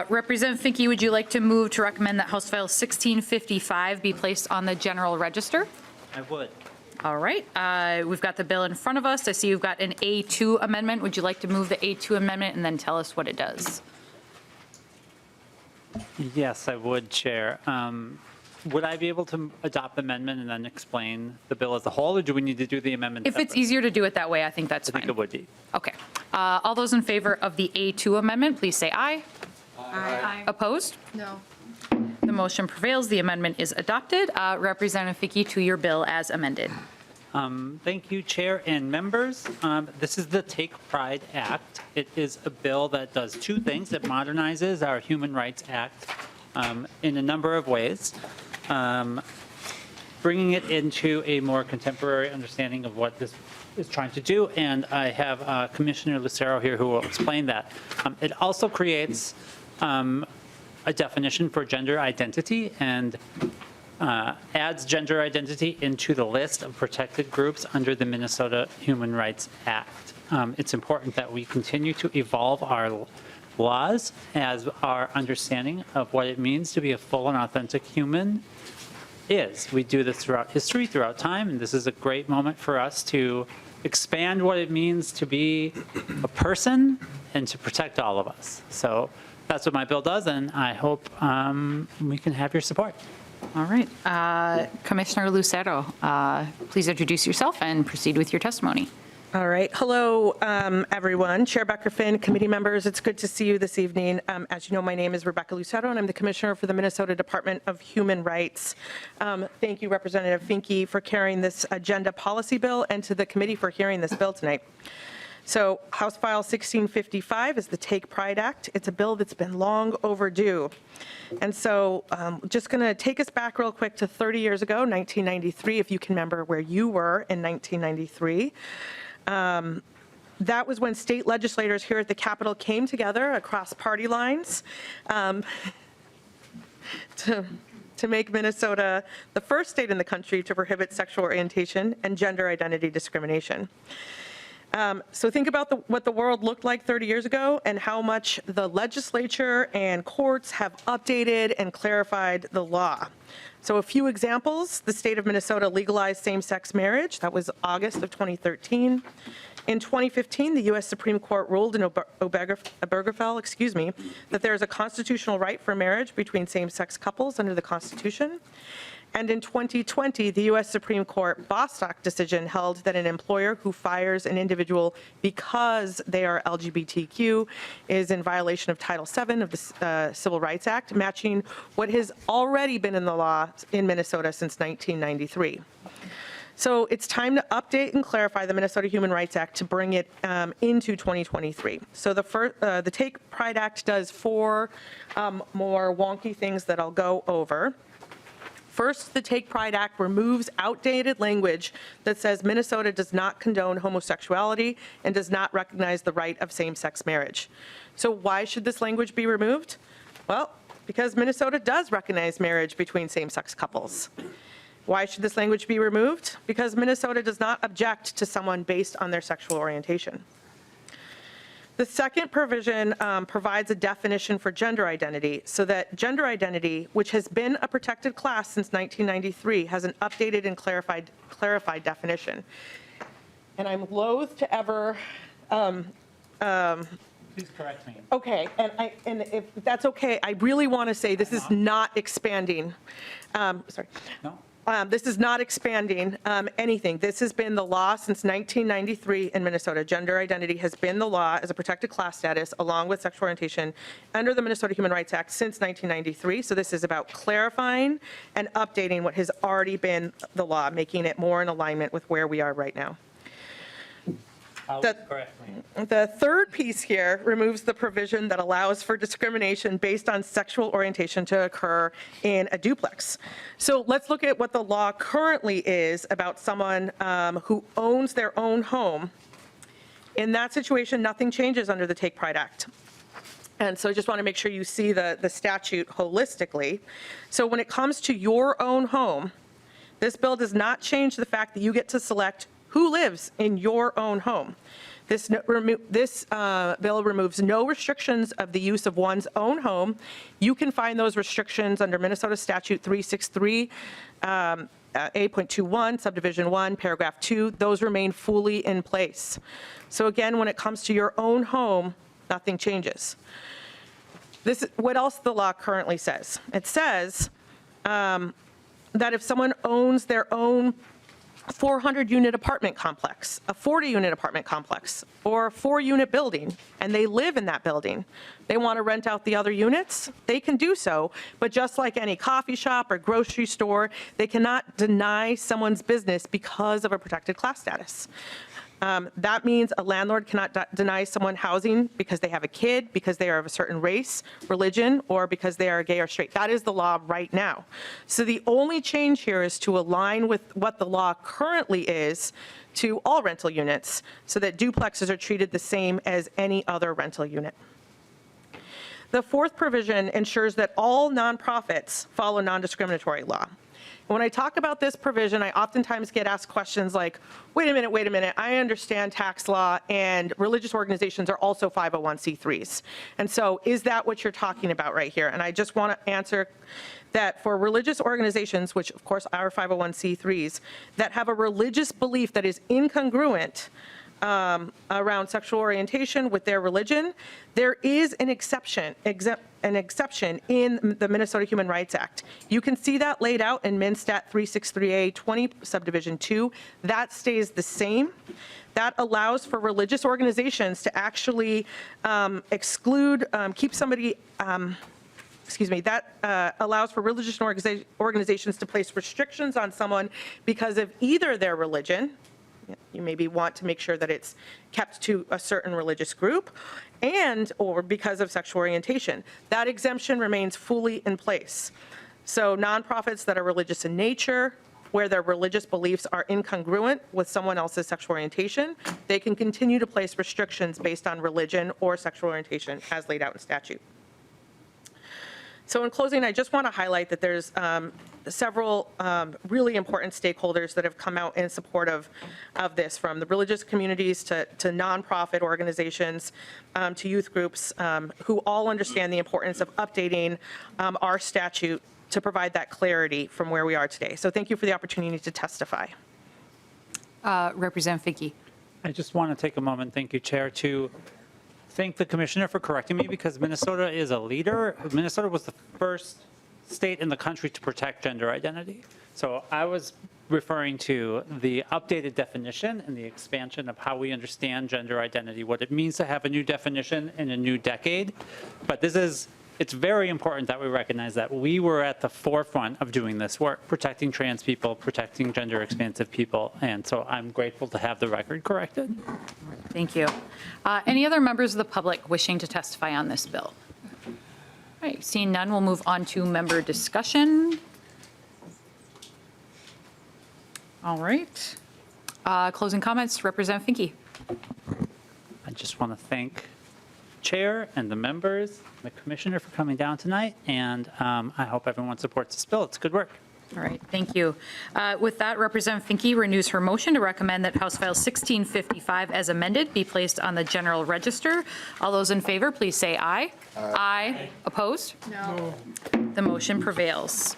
Representative Finke, would you like to move to recommend that House File 1655 be placed on the general register? I would. All right. We've got the bill in front of us. I see you've got an A2 amendment. Would you like to move the A2 amendment and then tell us what it does? Yes, I would, Chair. Would I be able to adopt the amendment and then explain the bill as a whole, or do we need to do the amendment If it's separate? easier to do it that way, I think that's I fine. think it would be. Okay. All those in favor of the A2 amendment, please say aye. Aye. Opposed? No. The motion prevails. The amendment is adopted. Representative Finke, to your bill as amended. Thank you, Chair and members. This is the Take Pride Act. It is a bill that does two things. It modernizes our Human Rights Act in a number of ways, bringing it into a more contemporary understanding of what this is trying to do, and I have Commissioner Lucero here who will explain that. It also creates a definition for gender identity and adds gender identity into the list of protected groups under the Minnesota Human Rights Act. It's important that we continue to evolve our laws as our understanding of what it means to be a full and authentic human is. We do this throughout history, throughout time, and this is a great moment for us to expand what it means to be a person and to protect all of us. So that's what my bill does, and I hope we can have your support. All right. Commissioner Lucero, please introduce yourself and proceed with your testimony. All right. Hello, everyone. Chair Becker-Finn, committee members, it's good to see you this evening. As you know, my name is Rebecca Lucero, and I'm the Commissioner for the Minnesota Department of Human Rights. Thank you, Representative Finke, for carrying this agenda policy bill, and to the committee for hearing this bill tonight. So House File 1655 is the Take Pride Act. It's a bill that's been long overdue. And so just going to take us back real quick to 30 years ago, 1993, if you can remember where you were in 1993. That was when state legislators here at the Capitol came together across party lines to make Minnesota the first state in the country to prohibit sexual orientation and gender identity discrimination. So think about what the world looked like 30 years ago and how much the legislature and courts have updated and clarified the law. So a few examples: the state of Minnesota legalized same-sex marriage. That was August of 2013. In 2015, the U.S. Supreme Court ruled in Obergefell, that there is a constitutional right for marriage between same-sex couples under the Constitution. And in 2020, the U.S. Supreme Court Bostock decision held that an employer who fires an individual because they are LGBTQ is in violation of Title VII of the Civil Rights Act, matching what has already been in the law in Minnesota since 1993. So it's time to update and clarify the Minnesota Human Rights Act to bring it into 2023. So the Take Pride Act does four more wonky things that I'll go over. First, the Take Pride Act removes outdated language that says Minnesota does not condone homosexuality and does not recognize the right of same-sex marriage. So why should this language be removed? Well, because Minnesota does recognize marriage between same-sex couples. Why should this language be removed? Because Minnesota does not object to someone based on their sexual orientation. The second provision provides a definition for gender identity, so that gender identity, which has been a protected class since 1993, has an updated and clarified definition. And I'm loath to ever Please correct me. Okay, and if that's okay, I really want to say this is not expanding. Sorry. No. This is not expanding anything. This has been the law since 1993 in Minnesota. Gender identity has been the law as a protected class status along with sexual orientation under the Minnesota Human Rights Act since 1993. So this is about clarifying and updating what has already been the law, making it more in alignment with where we are right now. The third piece here removes the provision that allows for discrimination based on sexual orientation to occur in a duplex. So let's look at what the law currently is about someone who owns their own home. In that situation, nothing changes under the Take Pride Act. And so I just want to make sure you see the statute holistically. So when it comes to your own home, this bill does not change the fact that you get to select who lives in your own home. This bill removes no restrictions of the use of one's own home. You can find those restrictions under Minnesota Statute 363, A.21, subdivision 1, paragraph 2. Those remain fully in place. So again, when it comes to your own home, nothing changes. This is what else the law currently says. It says that if someone owns their own 400-unit apartment complex, a 40-unit apartment complex, or a 4-unit building, and they live in that building, they want to rent out the other units, they can do so. But just like any coffee shop or grocery store, they cannot deny someone's business because of a protected class status. That means a landlord cannot deny someone housing because they have a kid, because they are of a certain race, religion, or because they are gay or straight. That is the law right now. So the only change here is to align with what the law currently is to all rental units so that duplexes are treated the same as any other rental unit. The fourth provision ensures that all nonprofits follow non-discriminatory law. When I talk about this provision, I oftentimes get asked questions like, wait a minute, I understand tax law and religious organizations are also 501c3s. And so is that what you're talking about right here? And I just want to answer that for religious organizations, which of course are 501c3s, that have a religious belief that is incongruent around sexual orientation with their religion, there is an exception in the Minnesota Human Rights Act. You can see that laid out in MnStat 363A20 subdivision 2. That stays the same. That allows for religious organizations to actually exclude, keep somebody, that allows for religious organizations to place restrictions on someone because of either their religion. You maybe want to make sure that it's kept to a certain religious group and or because of sexual orientation. That exemption remains fully in place. So nonprofits that are religious in nature, where their religious beliefs are incongruent with someone else's sexual orientation, they can continue to place restrictions based on religion or sexual orientation as laid out in statute. So in closing, I just want to highlight that there's several really important stakeholders that have come out in support of this, from the religious communities to nonprofit organizations to youth groups who all understand the importance of updating our statute to provide that clarity from where we are today. So thank you for the opportunity to testify. Representative Finke. I just want to take a moment, thank you, Chair, to thank the Commissioner for correcting me because Minnesota is a leader. Minnesota was the first state in the country to protect gender identity. So I was referring to the updated definition and the expansion of how we understand gender identity, what it means to have a new definition in a new decade. But it's very important that we recognize that we were at the forefront of doing this work, protecting trans people, protecting gender expansive people. And so I'm grateful to have the record corrected. Thank you. Any other members of the public wishing to testify on this bill? All right, seeing none, we'll move on to member discussion. All right. Closing comments, Representative Finke. I just want to thank Chair and the members, the Commissioner for coming down tonight, and I hope everyone supports this bill. It's good work. All right, thank you. With that, Representative Finke renews her motion to recommend that House File 1655 as amended be placed on the general register. All those in favor, please say aye. Aye. Opposed? No. The motion prevails.